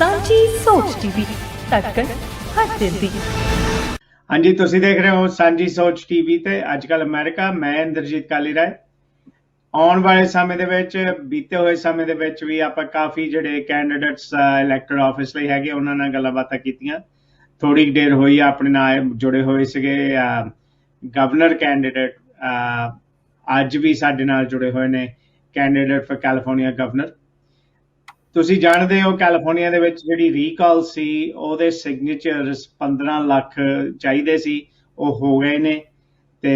ਸਾਂਝੀ ਸੋਚ ਟੀਵੀ ਧੜਕਣ ਹਰ ਦਿਲ ਦੀ। ਹਾਂਜੀ, ਤੁਸੀਂ ਦੇਖ ਰਹੇ ਹੋ ਸਾਂਝੀ ਸੋਚ ਟੀਵੀ ਤੇ ਅੱਜ ਕੱਲ ਅਮਰੀਕਾ। ਮੈਂ ਇੰਦਰਜੀਤ ਕਾਲੀ ਰਾਏ। ਆਉਣ ਵਾਲੇ ਸਮੇਂ ਦੇ ਵਿੱਚ, ਬੀਤੇ ਹੋਏ ਸਮੇਂ ਦੇ ਵਿੱਚ ਵੀ ਆਪਾਂ ਕਾਫੀ ਜਿਹੜੇ ਕੈਂਡੀਡੇਟਸ ਇਲੈਕਟਡ ਆਫਿਸ ਲਈ ਹੈਗੇ ਉਹਨਾਂ ਨਾਲ ਗੱਲਾਂ ਬਾਤਾਂ ਕੀਤੀਆਂ। ਥੋੜੀ ਦੇਰ ਹੋਈ ਆਪਣੇ ਨਾਲ ਜੁੜੇ ਹੋਏ ਸੀਗੇ ਗਵਰਨਰ ਕੈਂਡੀਡੇਟ, ਅੱਜ ਵੀ ਸਾਡੇ ਨਾਲ ਜੁੜੇ ਹੋਏ ਨੇ ਕੈਂਡੀਡੇਟ ਫॉर ਕੈਲੀਫੋਰਨੀਆ ਗਵਰਨਰ। ਤੁਸੀਂ ਜਾਣਦੇ ਹੋ ਕੈਲੀਫੋਰਨੀਆ ਦੇ ਵਿੱਚ ਜਿਹੜੀ ਰੀਕਾਲ ਸੀ ਉਹਦੇ ਸਿਗਨੇਚਰਸ 15 ਲੱਖ ਚਾਹੀਦੇ ਸੀ, ਉਹ ਹੋ ਗਏ ਨੇ ਤੇ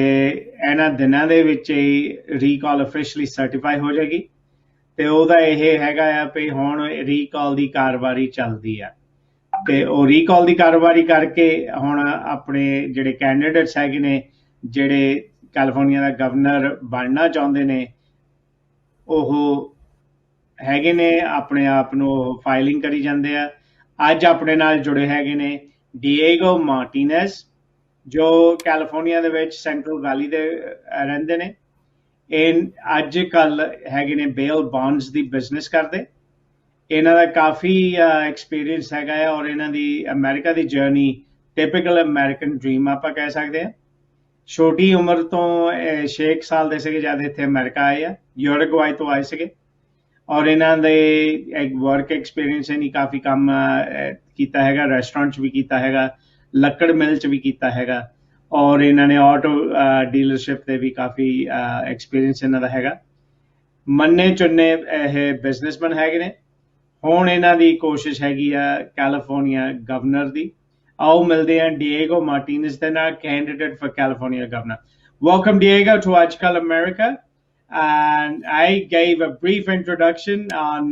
ਇਹਨਾਂ ਦਿਨਾਂ ਦੇ ਵਿੱਚ ਹੀ ਰੀਕਾਲ ਅਫੀਸ਼ੀਅਲੀ ਸਰਟੀਫਾਈ ਹੋ ਜਾਏਗੀ ਤੇ ਉਹਦਾ ਇਹ ਹੈਗਾ ਆ ਵੀ ਹੁਣ ਰੀਕਾਲ ਦੀ ਕਾਰਵਾਈ ਚੱਲਦੀ ਆ ਤੇ ਉਹ ਰੀਕਾਲ ਦੀ ਕਾਰਵਾਈ ਕਰਕੇ ਹੁਣ ਆਪਣੇ ਜਿਹੜੇ ਕੈਂਡੀਡੇਟਸ ਹੈਗੇ ਨੇ ਜਿਹੜੇ ਕੈਲੀਫੋਰਨੀਆ ਦਾ ਗਵਰਨਰ ਬਣਨਾ ਚਾਹੁੰਦੇ ਨੇ ਉਹ ਹੈਗੇ ਨੇ ਆਪਣੇ ਆਪ ਨੂੰ ਫਾਈਲਿੰਗ ਕਰੀ ਜਾਂਦੇ ਆ। ਅੱਜ ਆਪਣੇ ਨਾਲ ਜੁੜੇ ਹੈਗੇ ਨੇ ਡੀਏਗੋ ਮਾਰਟੀਨੇਜ਼ ਜੋ ਕੈਲੀਫੋਰਨੀਆ ਦੇ ਵਿੱਚ ਸੈਂਟਰਲ ਵੈਲੀ ਦੇ ਰਹਿੰਦੇ ਨੇ। ਇਹ ਅੱਜ ਕੱਲ ਹੈਗੇ ਨੇ ਬੇਲ ਬੌਂਡਸ ਦੀ ਬਿਜ਼ਨਸ ਕਰਦੇ। ਇਹਨਾਂ ਦਾ ਕਾਫੀ ਐਕਸਪੀਰੀਅੰਸ ਹੈਗਾ ਹੈ ਔਰ ਇਹਨਾਂ ਦੀ ਅਮਰੀਕਾ ਦੀ ਜਰਨੀ ਟਿਪੀਕਲ ਅਮਰੀਕਨ ਡ੍ਰੀਮ ਆਪਾਂ ਕਹਿ ਸਕਦੇ ਹਾਂ। ਛੋਟੀ ਉਮਰ ਤੋਂ 6 ਸਾਲ ਦੇ ਸੀਗੇ ਜਦ ਇੱਥੇ ਅਮਰੀਕਾ ਆਏ ਆ, ਯੂਰੂਗਵਾਈ ਤੋਂ ਆਏ ਸੀਗੇ ਔਰ ਇਹਨਾਂ ਦੇ ਇੱਕ ਵਰਕ ਐਕਸਪੀਰੀਅੰਸ ਨਹੀਂ ਕਾਫੀ ਕੰਮ ਕੀਤਾ ਹੈਗਾ, ਰੈਸਟੋਰੈਂਟ 'ਚ ਵੀ ਕੀਤਾ ਹੈਗਾ, ਲੱਕੜ ਮਿਲ 'ਚ ਵੀ ਕੀਤਾ ਹੈਗਾ ਔਰ ਇਹਨਾਂ ਨੇ ਆਟੋ ਡੀਲਰਸ਼ਿਪ ਤੇ ਵੀ ਕਾਫੀ ਐਕਸਪੀਰੀਅੰਸ ਇਹਨਾਂ ਦਾ ਹੈਗਾ। ਮੰਨੇ ਚੁੰਨੇ ਇਹ ਬਿਜ਼ਨਸਮੈਨ ਹੈਗੇ ਨੇ। ਹੁਣ ਇਹਨਾਂ ਦੀ ਕੋਸ਼ਿਸ਼ ਹੈਗੀ ਆ ਕੈਲੀਫੋਰਨੀਆ ਗਵਰਨਰ ਦੀ। ਆਓ ਮਿਲਦੇ ਹਾਂ ਡੀਏਗੋ ਮਾਰਟੀਨੇਜ਼ ਦੇ ਨਾਲ, candidate for California governor. Welcome Diego to Aaj Kal America. And I gave a brief introduction on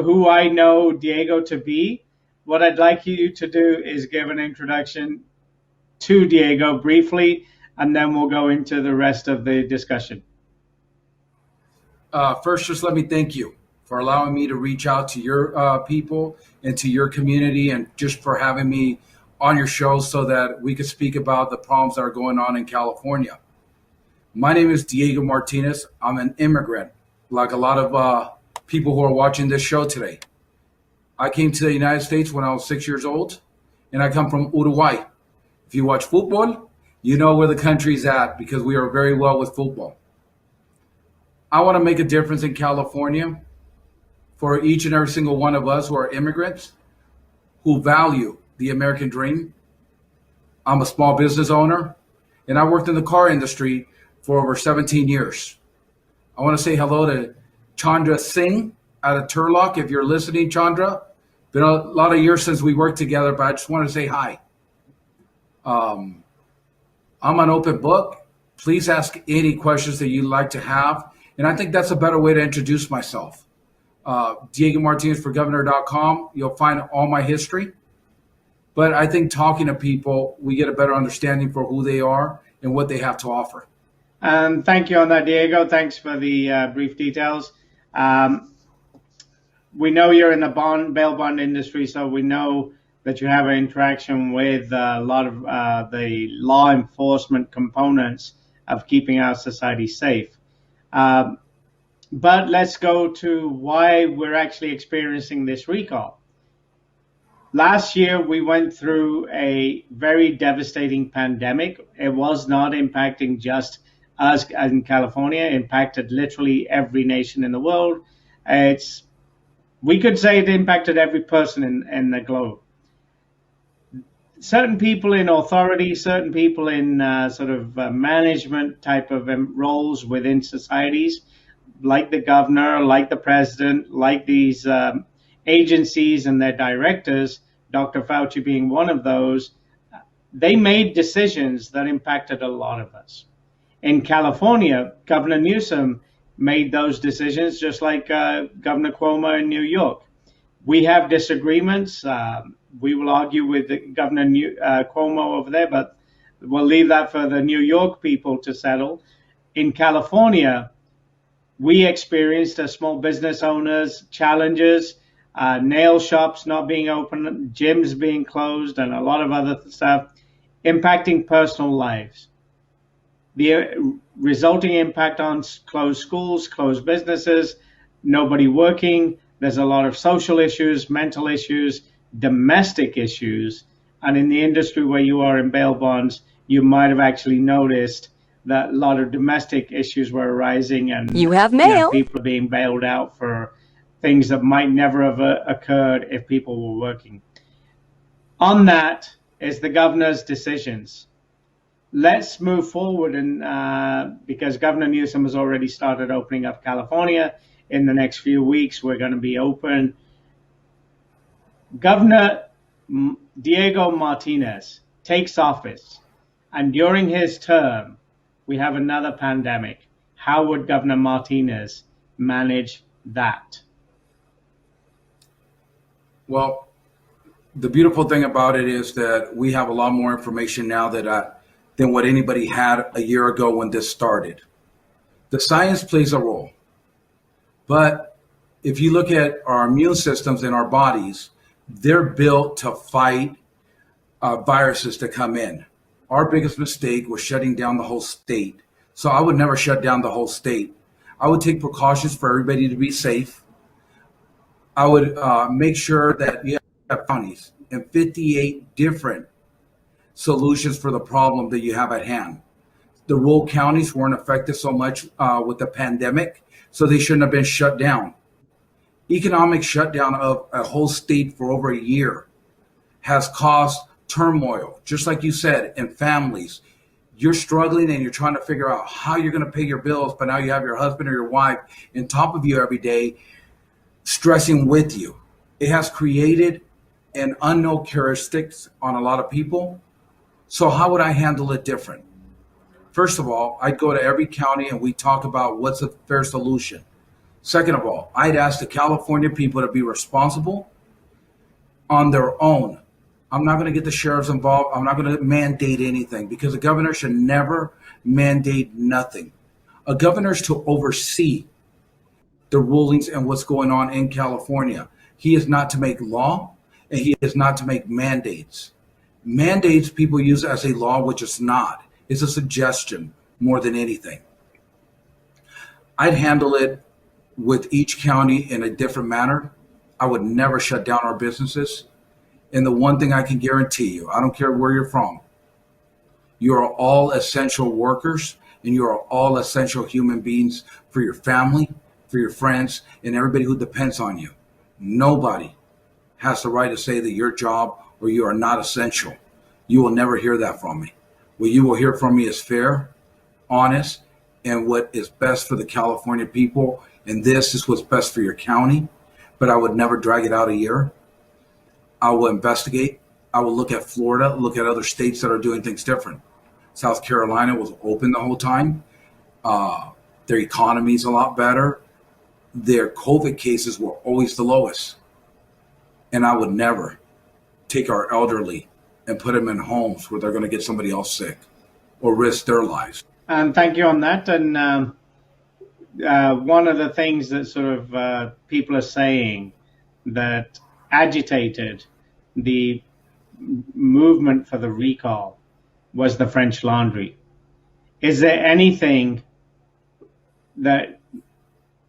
who I know Diego to be. What I'd like you to do is give an introduction to Diego briefly, and then we'll go into the rest of the discussion. First, just let me thank you for allowing me to reach out to your people and to your community, and just for having me on your show so that we could speak about the problems that are going on in California. My name is Diego Martinez. I'm an immigrant, like a lot of people who are watching this show today. I came to the United States when I was 6 years old, and I come from Uruguay. If you watch football, you know where the country's at because we are very well with football. I want to make a difference in California for each and every single one of us who are immigrants who value the American dream. I'm a small business owner, and I worked in the car industry for over 17 years. I want to say hello to Chandra Singh out of Turlock. If you're listening, Chandra, been a lot of years since we worked together, but I just want to say hi. I'm an open book. Please ask any questions that you'd like to have. And I think that's a better way to introduce myself. Diego Martinez for Governor.com. You'll find all my history. But I think talking to people, we get a better understanding for who they are and what they have to offer. Thank you on that, Diego. Thanks for the brief details. We know you're in the bail bond industry, so we know that you have an interaction with a lot of the law enforcement components of keeping our society safe. But let's go to why we're actually experiencing this recall. Last year, we went through a very devastating pandemic. It was not impacting just us in California, impacted literally every nation in the world. We could say it impacted every person in the globe. Certain people in authority, certain people in management type of roles within societies, like the governor, like the president, like these agencies and their directors, Dr. Fauci being one of those, they made decisions that impacted a lot of us. In California, Governor Newsom made those decisions just like Governor Cuomo in New York. We have disagreements. We will argue with Governor Cuomo over there, but we'll leave that for the New York people to settle. In California, we experienced small business owners, challenges, nail shops not being open, gyms being closed, and a lot of other stuff impacting personal lives. The resulting impact on closed schools, closed businesses, nobody working, There's a lot of social issues, mental issues, domestic issues. And in the industry where you are in bail bonds, you might have actually noticed that a lot of domestic issues were arising, and You have mail. people are being bailed out for things that might never have occurred if people were working. On that is the governor's decisions. Let's move forward, and because Governor Newsom has already started opening up California, in the next few weeks we're going to be open. Governor Diego Martinez takes office, and during his term we have another pandemic. How would Governor Martinez manage that? Well, the beautiful thing about it is that we have a lot more information now than what anybody had a year ago when this started. The science plays a role. But if you look at our immune systems in our bodies, they're built to fight viruses that come in. Our biggest mistake was shutting down the whole state. So I would never shut down the whole state. I would take precautions for everybody to be safe. I would make sure that you have counties and 58 different solutions for the problem that you have at hand. The rural counties weren't affected so much with the pandemic, so they shouldn't have been shut down. Economic shutdown of a whole state for over a year has caused turmoil, just like you said, in families. You're struggling and you're trying to figure out how you're going to pay your bills, but now you have your husband or your wife on top of you every day, stressing with you. It has created an unknown characteristics on a lot of people. So how would I handle it different? First of all, I'd go to every county and we talk about what's a fair solution. Second of all, I'd ask the California people to be responsible on their own. I'm not going to get the sheriffs involved. I'm not going to mandate anything, because a governor should never mandate nothing. A governor is to oversee the rulings and what's going on in California. He is not to make law, and he is not to make mandates. Mandates people use as a law, which is not. It's a suggestion more than anything. I'd handle it with each county in a different manner. I would never shut down our businesses. And the one thing I can guarantee you, I don't care where you're from, you are all essential workers, and you are all essential human beings for your family, for your friends, and everybody who depends on you. Nobody has the right to say that your job or you are not essential. You will never hear that from me. What you will hear from me is fair, honest, and what is best for the California people. And this is what's best for your county. But I would never drag it out a year. I will investigate. I will look at Florida, look at other states that are doing things different. South Carolina was open the whole time. Their economy is a lot better. Their COVID cases were always the lowest. And I would never take our elderly and put them in homes where they're going to get somebody else sick or risk their lives. And thank you on that. And one of the things that sort of people are saying that agitated the movement for the recall was the French Laundry. Is there anything that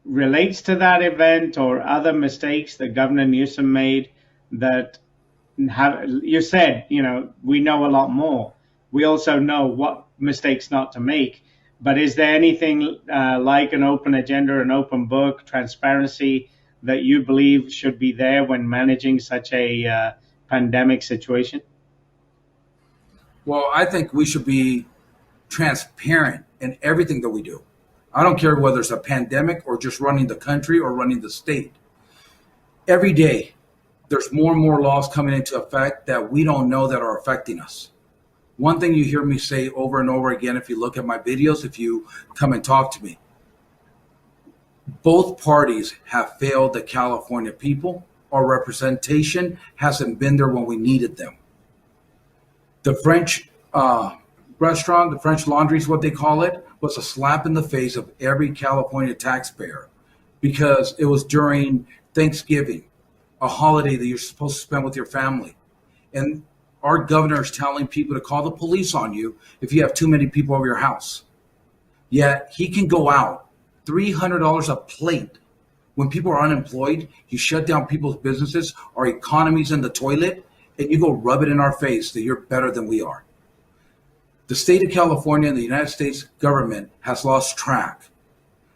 relates to that event or other mistakes that Governor Newsom made that you said, we know a lot more. We also know what mistakes not to make. But is there anything like an open agenda, an open book, transparency that you believe should be there when managing such a pandemic situation? Well, I think we should be transparent in everything that we do. I don't care whether it's a pandemic or just running the country or running the state. Every day, there's more and more laws coming into effect that we don't know that are affecting us. One thing you hear me say over and over again, if you look at my videos, if you come and talk to me, both parties have failed the California people. Our representation hasn't been there when we needed them. The French restaurant, the French Laundry is what they call it, was a slap in the face of every California taxpayer, because it was during Thanksgiving, a holiday that you're supposed to spend with your family. And our governor is telling people to call the police on you if you have too many people over your house. Yet he can go out $300 a plate When people are unemployed, you shut down people's businesses, our economy's in the toilet, and you go rub it in our face that you're better than we are. The state of California and the United States government has lost track.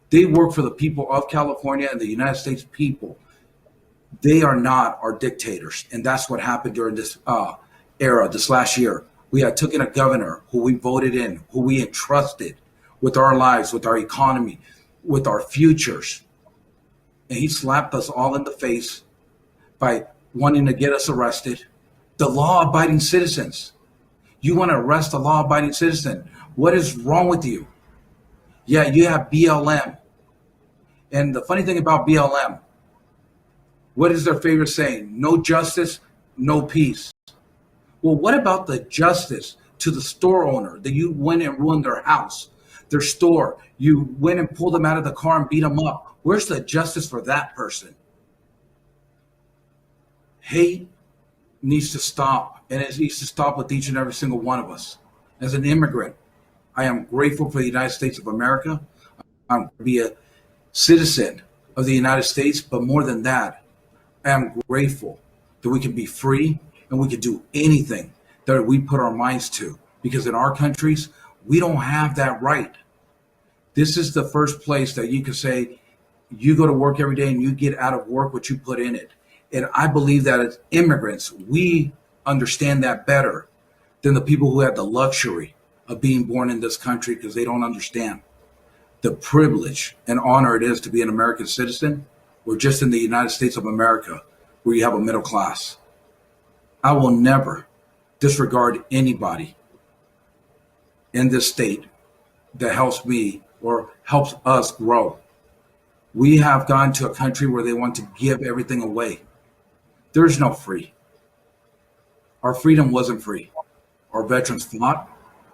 They work for the people of California and the United States people. They are not our dictators. And that's what happened during this era, this last year. We had taken a governor who we voted in, who we entrusted with our lives, with our economy, with our futures. And he slapped us all in the face by wanting to get us arrested. The law-abiding citizens. You want to arrest a law-abiding citizen. What is wrong with you? Yeah, you have BLM. And the funny thing about BLM, what is their favorite saying? No justice, no peace. Well, what about the justice to the store owner that you went and ruined their house, their store? You went and pulled them out of the car and beat them up. Where's the justice for that person? Hate needs to stop, and it needs to stop with each and every single one of us. As an immigrant, I am grateful for the United States of America. I'm going to be a citizen of the United States, but more than that, I am grateful that we can be free and we can do anything that we put our minds to, because in our countries, we don't have that right. This is the first place that you can say, you go to work every day and you get out of work what you put in it. And I believe that as immigrants, we understand that better than the people who had the luxury of being born in this country, because they don't understand the privilege and honor it is to be an American citizen, or just in the United States of America, where you have a middle class. I will never disregard anybody in this state that helps me or helps us grow. We have gone to a country where they want to give everything away. There is no free. Our freedom wasn't free. Our veterans fought.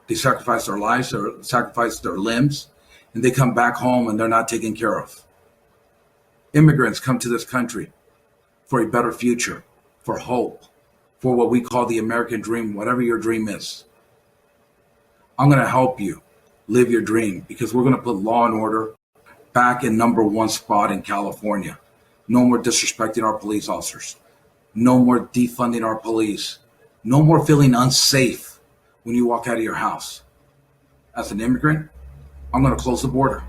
They sacrificed their lives, or sacrificed their limbs, and they come back home and they're not taken care of. Immigrants come to this country for a better future, for hope, for what we call the American dream, whatever your dream is. I'm going to help you live your dream, because we're going to put law and order back in #1 spot in California. No more disrespecting our police officers. No more defunding our police. No more feeling unsafe when you walk out of your house. As an immigrant, I'm going to close the border.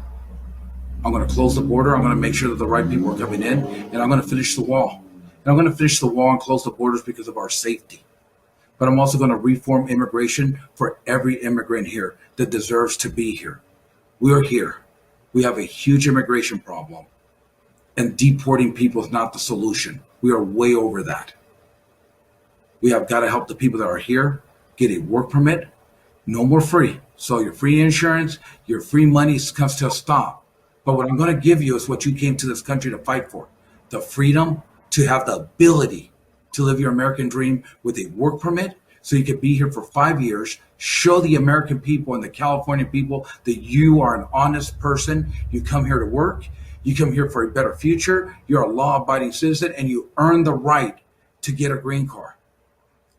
I'm going to close the border. I'm going to make sure that the right people are coming in, and I'm going to finish the wall. And I'm going to finish the wall and close the borders because of our safety. But I'm also going to reform immigration for every immigrant here that deserves to be here. We are here. We have a huge immigration problem, and deporting people is not the solution. We are way over that. We have got to help the people that are here get a work permit. No more free. So your free insurance, your free money comes to a stop. But what I'm going to give you is what you came to this country to fight for: the freedom to have the ability to live your American dream with a work permit, so you could be here for 5 years, show the American people and the California people that you are an honest person. You come here to work. You come here for a better future. You're a law-abiding citizen, and you earn the right to get a green card.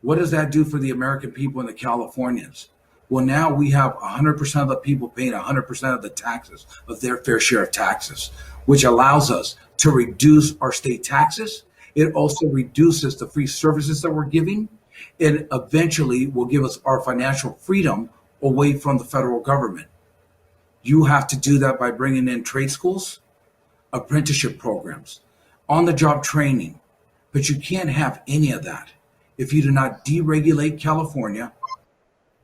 What does that do for the American people and the Californians? Well, now we have 100% of the people paying 100% of the taxes, of their fair share of taxes, which allows us to reduce our state taxes. It also reduces the free services that we're giving, and eventually will give us our financial freedom away from the federal government. You have to do that by bringing in trade schools, apprenticeship programs, on-the-job training. But you can't have any of that if you do not deregulate California,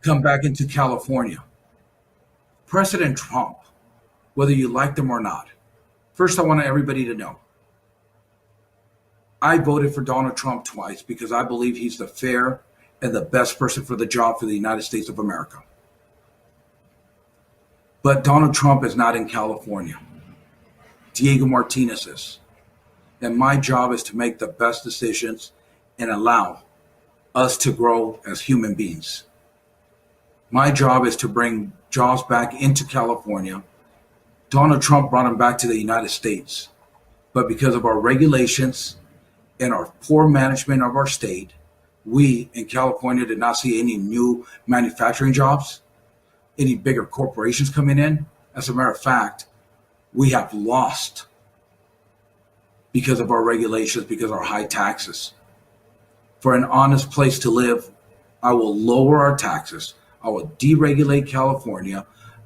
come back into California. President Trump, whether you like them or not, first I want everybody to know, I voted for Donald Trump twice because I believe he's the fair and the best person for the job for the United States of America. But Donald Trump is not in California. Diego Martinez is. And my job is to make the best decisions and allow us to grow as human beings. My job is to bring jobs back into California. Donald Trump brought them back to the United States. But because of our regulations and our poor management of our state, we in California did not see any new manufacturing jobs, any bigger corporations coming in. As a matter of fact, we have lost because of our regulations, because of our high taxes. For an honest place to live, I will lower our taxes. I will deregulate California.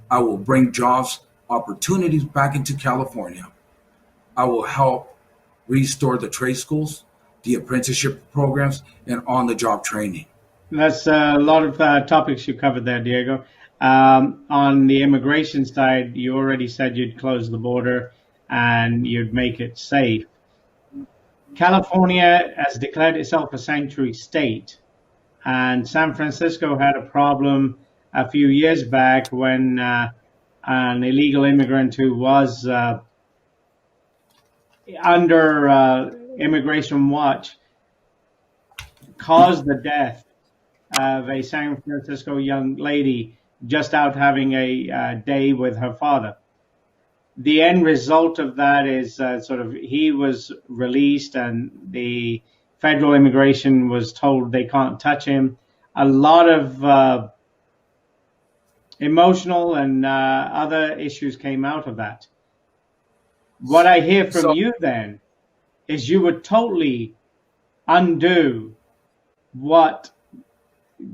I will bring jobs, opportunities back into California. I will help restore the trade schools, the apprenticeship programs, and on-the-job training. That's a lot of topics you covered there, Diego. On the immigration side, you already said you'd close the border and you'd make it safe. California has declared itself a sanctuary state, and San Francisco had a problem a few years back when an illegal immigrant who was under immigration watch caused the death of a San Francisco young lady just out having a day with her father. The end result of that is he was released and the federal immigration was told they can't touch him. A lot of emotional and other issues came out of that. What I hear from you then is you would totally undo what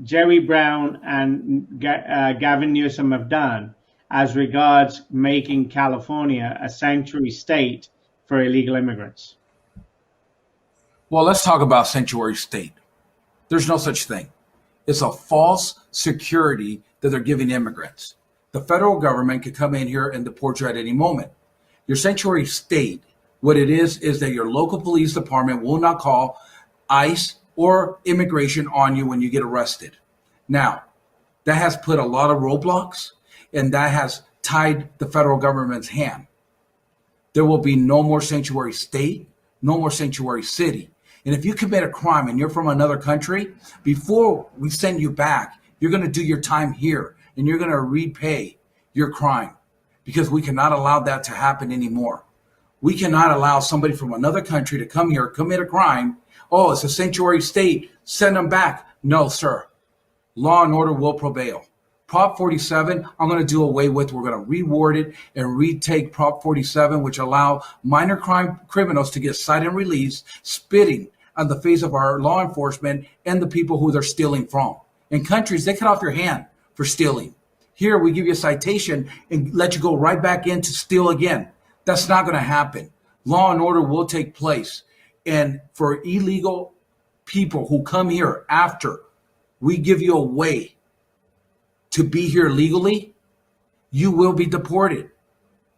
Jerry Brown and Gavin Newsom have done as regards making California a sanctuary state for illegal immigrants. Well, let's talk about sanctuary state. There's no such thing. It's a false security that they're giving immigrants. The federal government could come in here and deport you at any moment. Your sanctuary state, what it is that your local police department will not call ICE or immigration on you when you get arrested. Now, that has put a lot of roadblocks, and that has tied the federal government's hand. There will be no more sanctuary state, no more sanctuary city. And if you commit a crime and you're from another country, before we send you back, you're going to do your time here and you're going to repay your crime, because we cannot allow that to happen anymore. We cannot allow somebody from another country to come here, commit a crime. Oh, it's a sanctuary state. Send them back. No, sir. Law and order will prevail. Prop 47, I'm going to do away with. We're going to reward it and retake Prop 47, which allow minor crime criminals to get cited and released, spitting on the face of our law enforcement and the people who they're stealing from. In countries, they cut off your hand for stealing. Here, we give you a citation and let you go right back in to steal again. That's not going to happen. Law and order will take place. And for illegal people who come here after we give you a way to be here legally, you will be deported.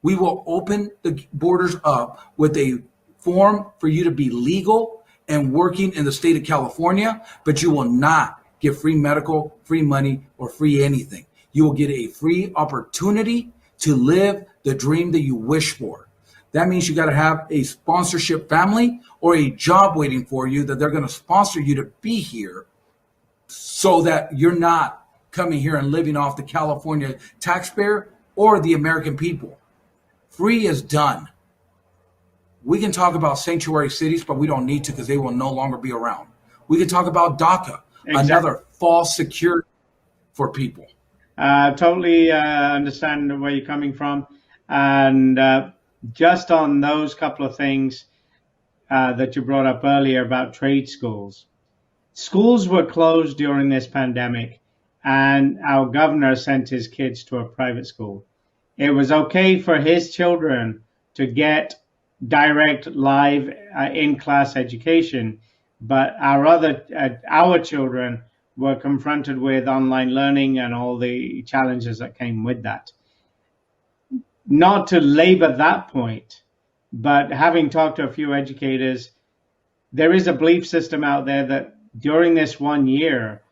We will open the borders up with a form for you to be legal and working in the state of California, but you will not get free medical, free money, or free anything. You will get a free opportunity to live the dream that you wish for. That means you got to have a sponsorship family or a job waiting for you that they're going to sponsor you to be here, so that you're not coming here and living off the California taxpayer or the American people. Free is done. We can talk about sanctuary cities, but we don't need to, because they will no longer be around. We can talk about DACA, another false security for people. Totally understand where you're coming from. And just on those couple of things that you brought up earlier about trade schools. Schools were closed during this pandemic, and our governor sent his kids to a private school. It was okay for his children to get direct live in-class education, but our children were confronted with online learning and all the challenges that came with that. Not to labor that point, but having talked to a few educators, there is a belief system out there that during this 1 year,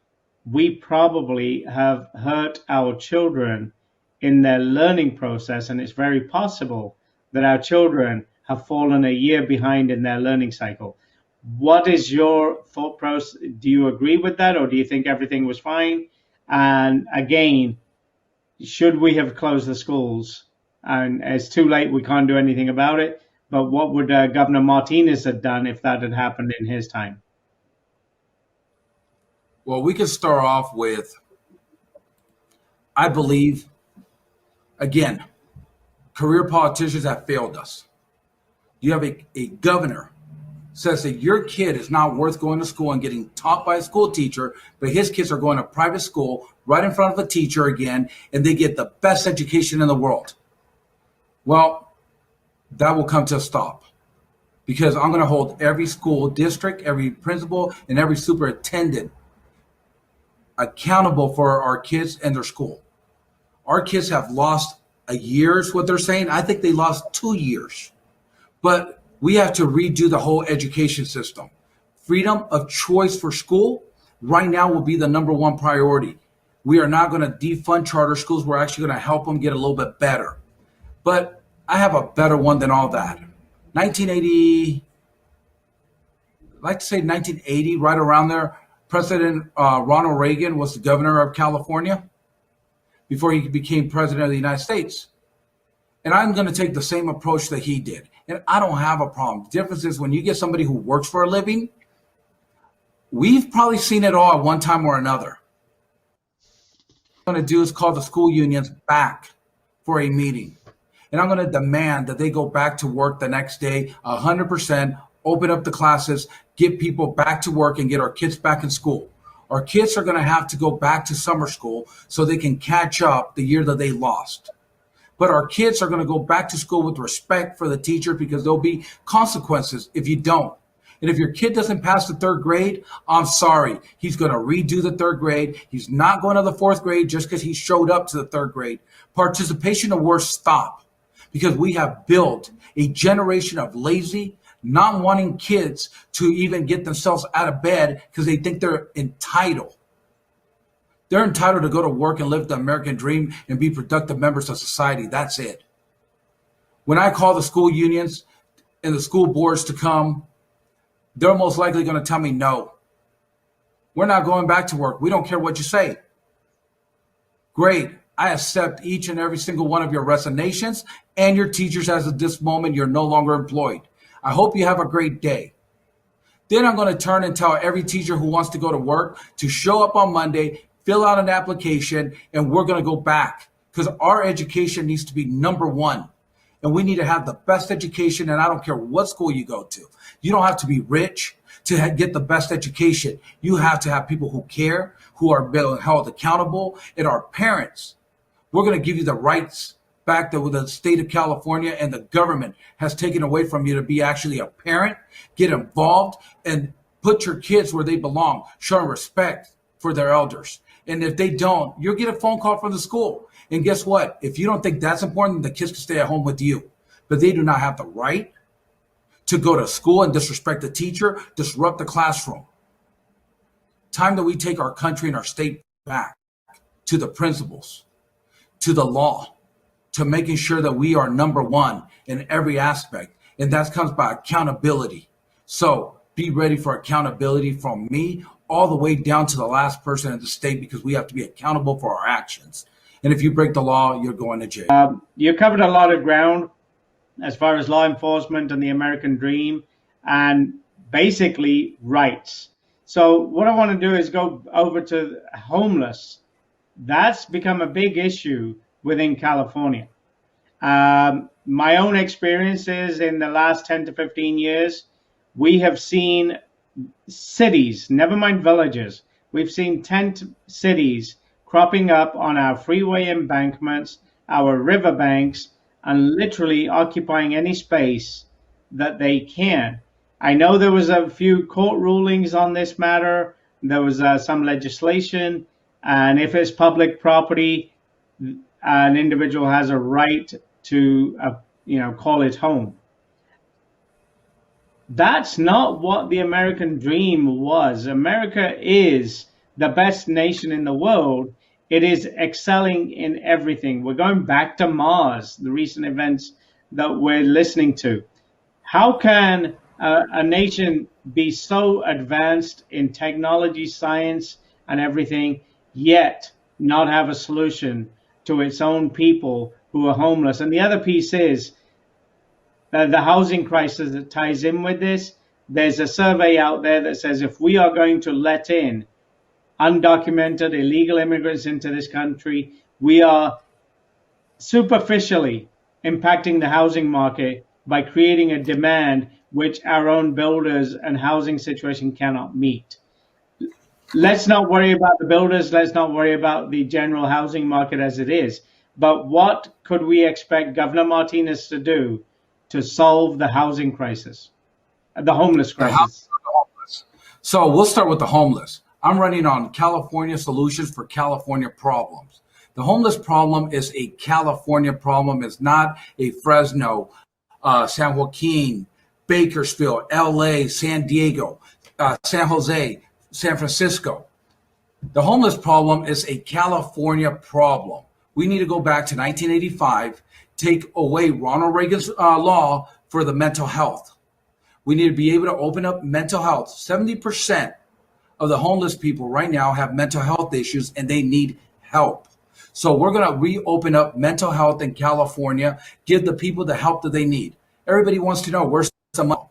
we probably have hurt our children in their learning process, and it's very possible that our children have fallen a year behind in their learning cycle. What is your thought process? Do you agree with that, or do you think everything was fine? And again, should we have closed the schools? And it's too late, we can't do anything about it. But what would Governor Martinez have done if that had happened in his time? Well, we can start off with, I believe, again, career politicians have failed us. You have a governor says that your kid is not worth going to school and getting taught by a school teacher, but his kids are going to private school right in front of a teacher again, and they get the best education in the world. Well, that will come to a stop, because I'm going to hold every school district, every principal, and every superintendent accountable for our kids and their school. Our kids have lost a year is what they're saying. I think they lost 2 years. But we have to redo the whole education system. Freedom of choice for school right now will be the number one priority. We are not going to defund charter schools. We're actually going to help them get a little bit better. But I have a better one than all that. 1980, I'd like to say 1980, right around there, President Ronald Reagan was the governor of California before he became president of the United States. And I'm going to take the same approach that he did. And I don't have a problem. The difference is when you get somebody who works for a living, we've probably seen it all at one time or another. What I'm going to do is call the school unions back for a meeting. And I'm going to demand that they go back to work the next day, 100%, open up the classes, get people back to work and get our kids back in school. Our kids are going to have to go back to summer school so they can catch up the year that they lost. But our kids are going to go back to school with respect for the teacher, because there'll be consequences if you don't. And if your kid doesn't pass the 3rd grade, I'm sorry. He's going to redo the 3rd grade. He's not going to the 4th grade just because he showed up to the 3rd grade. Participation awards stop, because we have built a generation of lazy, not wanting kids to even get themselves out of bed because they think they're entitled. They're entitled to go to work and live the American dream and be productive members of society. That's it. When I call the school unions and the school boards to come, they're most likely going to tell me, no, we're not going back to work. We don't care what you say. Great. I accept each and every single one of your resignations and your teachers as of this moment. You're no longer employed. I hope you have a great day. Then I'm going to turn and tell every teacher who wants to go to work to show up on Monday, fill out an application, and we're going to go back, because our education needs to be number one. And we need to have the best education. And I don't care what school you go to. You don't have to be rich to get the best education. You have to have people who care, who are being held accountable, and our parents. We're going to give you the rights back that the state of California and the government has taken away from you to be actually a parent, get involved, and put your kids where they belong, show respect for their elders. And if they don't, you'll get a phone call from the school. And guess what? If you don't think that's important, the kids can stay at home with you. But they do not have the right to go to school and disrespect the teacher, disrupt the classroom. Time that we take our country and our state back to the principles, to the law, to making sure that we are number one in every aspect. And that comes by accountability. So be ready for accountability from me all the way down to the last person in the state, because we have to be accountable for our actions. And if you break the law, you're going to jail. You covered a lot of ground as far as law enforcement and the American dream and basically rights. So what I want to do is go over to homeless. That's become a big issue within California. My own experiences in the last 10 to 15 years, we have seen cities, never mind villages, we've seen tent cities cropping up on our freeway embankments, our riverbanks, and literally occupying any space that they can. I know there was a few court rulings on this matter. There was some legislation, and if it's public property, an individual has a right to, call it home. That's not what the American dream was. America is the best nation in the world. It is excelling in everything. We're going back to Mars, the recent events that we're listening to. How can a nation be so advanced in technology, science, and everything, yet not have a solution to its own people who are homeless? And the other piece is the housing crisis that ties in with this. There's a survey out there that says if we are going to let in undocumented illegal immigrants into this country, we are superficially impacting the housing market by creating a demand which our own builders and housing situation cannot meet. Let's not worry about the builders. Let's not worry about the general housing market as it is. But what could we expect Governor Martinez to do to solve the housing crisis, the homeless The house crisis? for the homeless. So we'll start with the homeless. I'm running on California solutions for California problems. The homeless problem is a California problem. It's not a Fresno, San Joaquin, Bakersfield, LA, San Diego, San Jose, San Francisco. The homeless problem is a California problem. We need to go back to 1985, take away Ronald Reagan's law for the mental health. We need to be able to open up mental health. 70% of the homeless people right now have mental health issues and they need help. So we're going to reopen up mental health in California, give the people the help that they need. Everybody wants to know where's the money.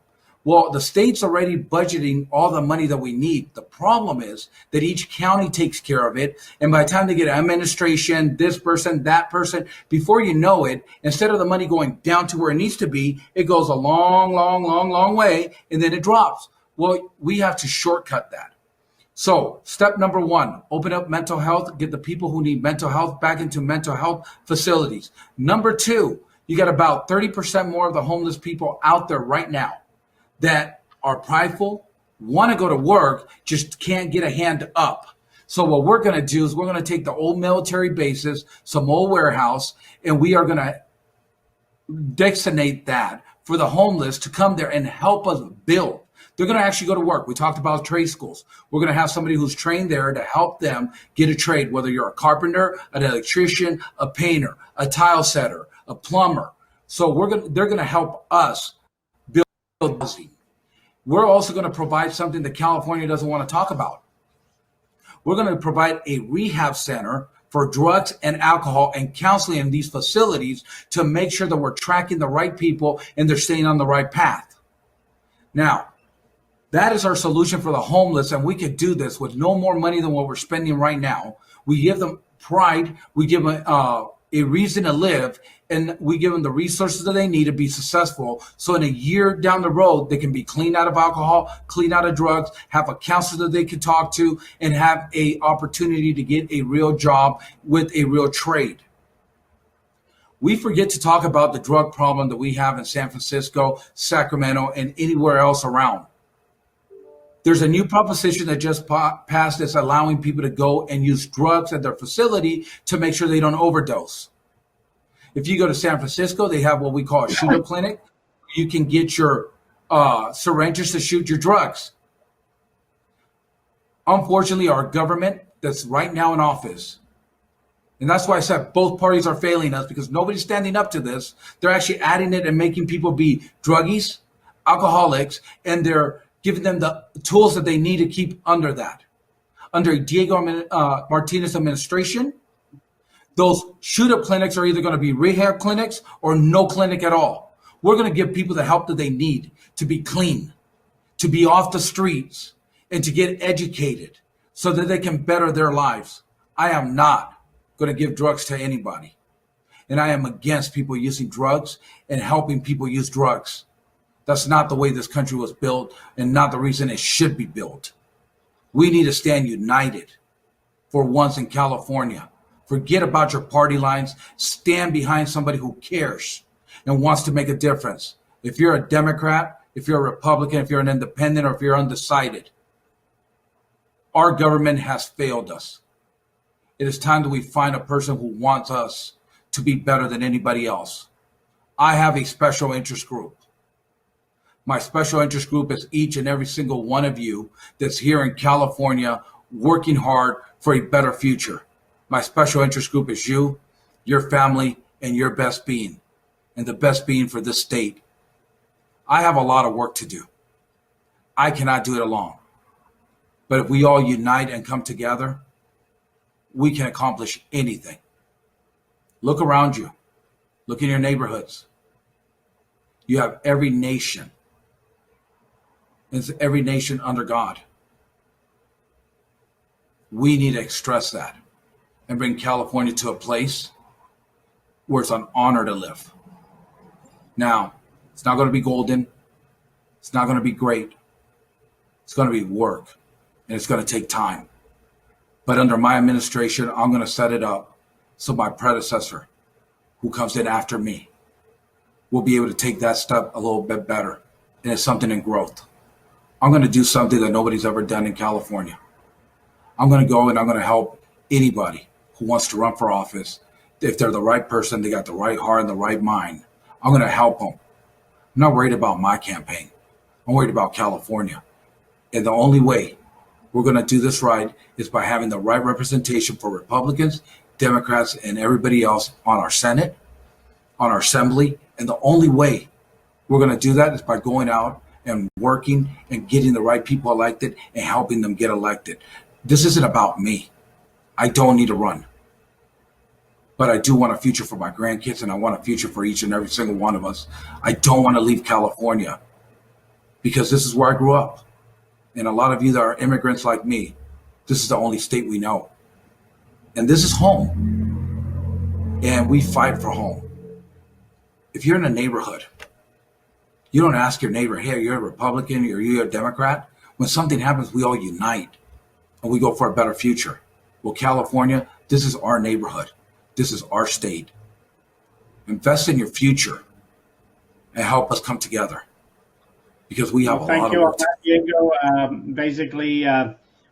Well, the state's already budgeting all the money that we need. The problem is that each county takes care of it. And by the time they get administration, this person, that person, before you know it, instead of the money going down to where it needs to be, it goes a long, long, long, long way, and then it drops. Well, we have to shortcut that. So step number one, open up mental health, get the people who need mental health back into mental health facilities. Number two, you got about 30% more of the homeless people out there right now that are prideful, want to go to work, just can't get a hand up. So what we're going to do is we're going to take the old military bases, some old warehouse, and we are going to designate that for the homeless to come there and help us build. They're going to actually go to work. We talked about trade schools. We're going to have somebody who's trained there to help them get a trade, whether you're a carpenter, an electrician, a painter, a tile setter, a plumber. So they're going to help us build housing. We're also going to provide something that California doesn't want to talk about. We're going to provide a rehab center for drugs and alcohol and counseling in these facilities to make sure that we're tracking the right people and they're staying on the right path. Now, that is our solution for the homeless, and we could do this with no more money than what we're spending right now. We give them pride, we give them a reason to live, and we give them the resources that they need to be successful. So in a year down the road, they can be clean out of alcohol, clean out of drugs, have a counselor that they can talk to, and have a opportunity to get a real job with a real trade. We forget to talk about the drug problem that we have in San Francisco, Sacramento, and anywhere else around. There's a new proposition that just passed that's allowing people to go and use drugs at their facility to make sure they don't overdose. If you go to San Francisco, they have what we call a shoot-up clinic. You can get your syringes to shoot your drugs. Unfortunately, our government that's right now in office, and that's why I said both parties are failing us because nobody's standing up to this. They're actually adding it and making people be druggies, alcoholics, and they're giving them the tools that they need to keep under that. Under Diego Martinez administration, those shoot-up clinics are either going to be rehab clinics or no clinic at all. We're going to give people the help that they need to be clean, to be off the streets, and to get educated so that they can better their lives. I am not going to give drugs to anybody. And I am against people using drugs and helping people use drugs. That's not the way this country was built and not the reason it should be built. We need to stand united for once in California. Forget about your party lines. Stand behind somebody who cares and wants to make a difference. If you're a Democrat, if you're a Republican, if you're an independent, or if you're undecided, our government has failed us. It is time that we find a person who wants us to be better than anybody else. I have a special interest group. My special interest group is each and every single one of you that's here in California working hard for a better future. My special interest group is you, your family, and your best being, and the best being for this state. I have a lot of work to do. I cannot do it alone. But if we all unite and come together, we can accomplish anything. Look around you. Look in your neighborhoods. You have every nation. It's every nation under God. We need to express that and bring California to a place where it's an honor to live. Now, It's not going to be golden. It's not going to be great. It's going to be work, and it's going to take time. But under my administration, I'm going to set it up so my predecessor, who comes in after me, will be able to take that step a little bit better. And it's something in growth. I'm going to do something that nobody's ever done in California. I'm going to go and I'm going to help anybody who wants to run for office. If they're the right person, they got the right heart and the right mind, I'm going to help them. I'm not worried about my campaign. I'm worried about California. And the only way we're going to do this right is by having the right representation for Republicans, Democrats, and everybody else on our Senate, on our Assembly. And the only way we're going to do that is by going out and working and getting the right people elected and helping them get elected. This isn't about me. I don't need to run. But I do want a future for my grandkids, and I want a future for each and every single one of us. I don't want to leave California because this is where I grew up. And a lot of you that are immigrants like me, this is the only state we know. And this is home. And we fight for home. If you're in a neighborhood, you don't ask your neighbor, hey, you're a Republican or you're a Democrat. When something happens, we all unite and we go for a better future. Well, California, this is our neighborhood. This is our state. Invest in your future and help us come together because we have a lot of work. Thank you, Diego. Basically,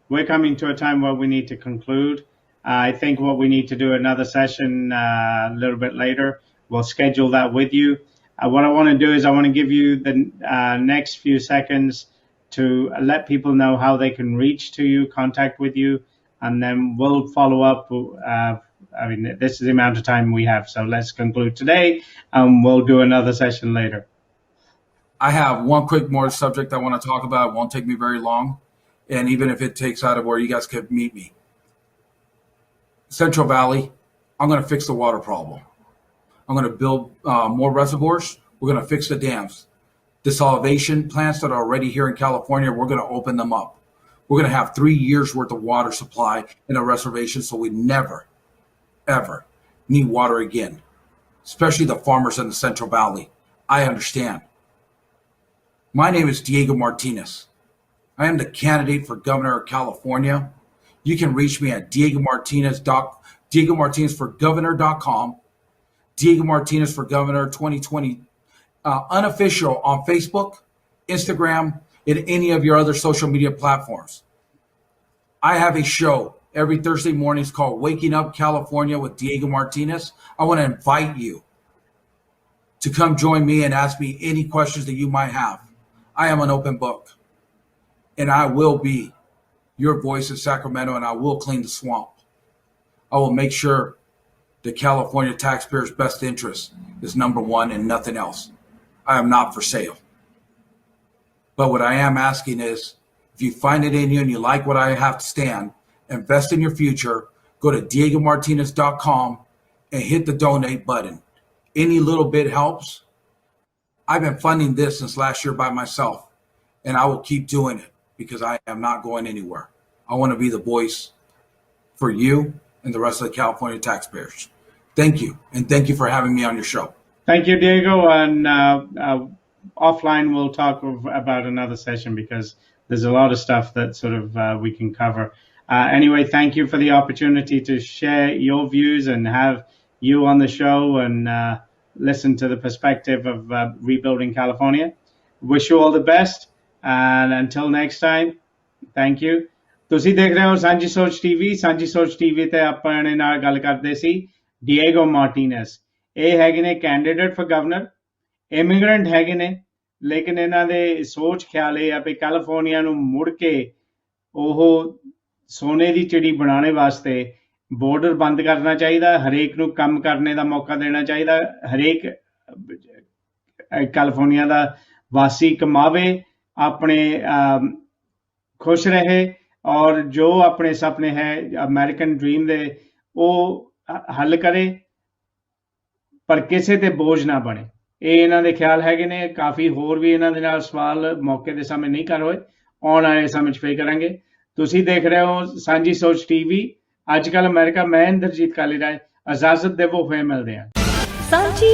we're coming to a time where we need to conclude. I think what we need to do another session a little bit later. We'll schedule that with you. What I want to do is I want to give you the next few seconds to let people know how they can reach to you, contact with you, and then we'll follow up. This is the amount of time we have, so let's conclude today, and we'll do another session later. I have one quick more subject I want to talk about. It won't take me very long, and even if it takes out of where you guys could meet me. Central Valley, I'm going to fix the water problem. I'm going to build more reservoirs. We're going to fix the dams. Desalination plants that are already here in California, we're going to open them up. We're going to have 3 years worth of water supply in a reservation so we never, ever need water again, especially the farmers in the Central Valley. I understand. My name is Diego Martinez. I am the candidate for governor of California. You can reach me at DiegoMartinezforGovernor.com. Diego Martinez for Governor 2020 unofficial on Facebook, Instagram, and any of your other social media platforms. I have a show every Thursday mornings called Waking Up California with Diego Martinez. I want to invite you to come join me and ask me any questions that you might have. I am an open book, and I will be your voice in Sacramento, and I will clean the swamp. I will make sure the California taxpayers' best interest is number one and nothing else. I am not for sale. But what I am asking is, if you find it in you and you like what I have to stand, invest in your future, go to DiegoMartinez.com and hit the donate button. Any little bit helps. I've been funding this since last year by myself, and I will keep doing it because I am not going anywhere. I want to be the voice for you and the rest of the California taxpayers. Thank you, and thank you for having me on your show. Thank you, Diego, and offline we'll talk about another session because there's a lot of stuff that sort of we can cover. Anyway, thank you for the opportunity to share your views and have you on the show and listen to the perspective of rebuilding California. Wish you all the best, and until next time, thank you. ਤੁਸੀਂ ਦੇਖ ਰਹੇ ਹੋ ਸਾਂਝੀ ਸੋਚ TV ਤੇ ਆਪਾਂ ਇਹਨਾਂ ਨਾਲ ਗੱਲ ਕਰਦੇ ਸੀ ਡੀਏਗੋ ਮਾਰਟੀਨਸ। ਇਹ ਹੈਗੇ ਨੇ ਕੈਂਡੀਡੇਟ ਫॉर ਗਵਰਨਰ, ਇਮੀਗ੍ਰੈਂਟ ਹੈਗੇ ਨੇ, ਲੇਕਿਨ ਇਹਨਾਂ ਦੇ ਸੋਚ ਖਿਆਲ ਇਹ ਆ ਵੀ ਕੈਲੀਫੋਰਨੀਆ ਨੂੰ ਮੁੜ ਕੇ ਉਹ ਸੋਨੇ ਦੀ ਚਿੜੀ ਬਣਾਉਣ ਵਾਸਤੇ ਬਾਰਡਰ ਬੰਦ ਕਰਨਾ ਚਾਹੀਦਾ, ਹਰੇਕ ਨੂੰ ਕੰਮ ਕਰਨੇ ਦਾ ਮੌਕਾ ਦੇਣਾ ਚਾਹੀਦਾ, ਹਰੇਕ ਕੈਲੀਫੋਰਨੀਆ ਦਾ ਵਾਸੀ ਕਮਾਵੇ, ਆਪਣੇ खुश रहे और जो अपने सपने है अमेरिकन ड्रीम दे वो हल करे पर किसी ते बोझ ना बने। ये इन्हां दे ख्याल हैगे ने। काफ़ी होर भी इन्हां दे नाल सवाल मौके दे सामने नहीं कर होए, आने वाले समय च फिर करांगे। तुसीं देख रहे हो सांझी सोच टीवी, अजकल अमेरिका। मैं इंद्रजीत कालीराज, इजाजत देवो, फिर मिलदे हां। सांझी